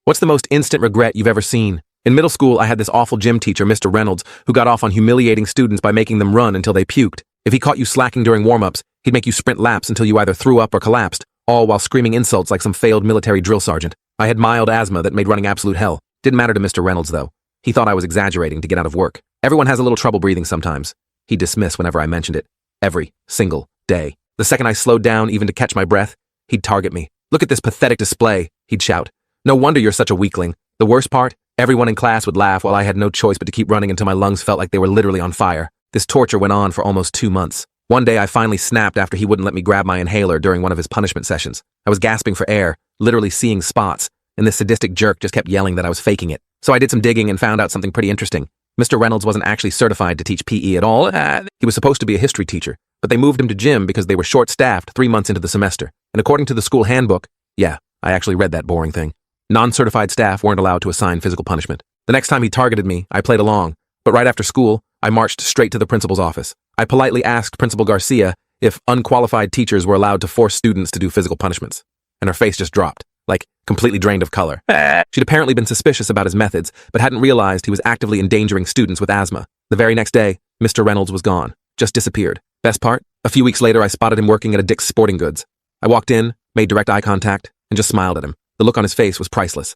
What's the most instant regret you've ever seen? In middle school, I had this awful gym teacher, Mr. Reynolds, who got off on humiliating students by making them run until they puked. If he caught you slacking during warm-ups, he'd make you sprint laps until you either threw up or collapsed, all while screaming insults like some failed military drill sergeant. I had mild asthma that made running absolute hell. Didn't matter to Mr. Reynolds, though. He thought I was exaggerating to get out of work. Everyone has a little trouble breathing sometimes. He'd dismiss whenever I mentioned it. Every single day. The second I slowed down even to catch my breath, he'd target me. "Look at this pathetic display," he'd shout. "No wonder you're such a weakling." The worst part? Everyone in class would laugh while I had no choice but to keep running until my lungs felt like they were literally on fire. This torture went on for almost 2 months. One day I finally snapped after he wouldn't let me grab my inhaler during one of his punishment sessions. I was gasping for air, literally seeing spots, and this sadistic jerk just kept yelling that I was faking it. So I did some digging and found out something pretty interesting. Mr. Reynolds wasn't actually certified to teach PE at all. He was supposed to be a history teacher, but they moved him to gym because they were short-staffed 3 months into the semester. And according to the school handbook, yeah, I actually read that boring thing, non-certified staff weren't allowed to assign physical punishment. The next time he targeted me, I played along, but right after school, I marched straight to the principal's office. I politely asked Principal Garcia if unqualified teachers were allowed to force students to do physical punishments, and her face just dropped, like completely drained of color. She'd apparently been suspicious about his methods, but hadn't realized he was actively endangering students with asthma. The very next day, Mr. Reynolds was gone, just disappeared. Best part? A few weeks later, I spotted him working at a Dick's Sporting Goods. I walked in, made direct eye contact, and just smiled at him. The look on his face was priceless.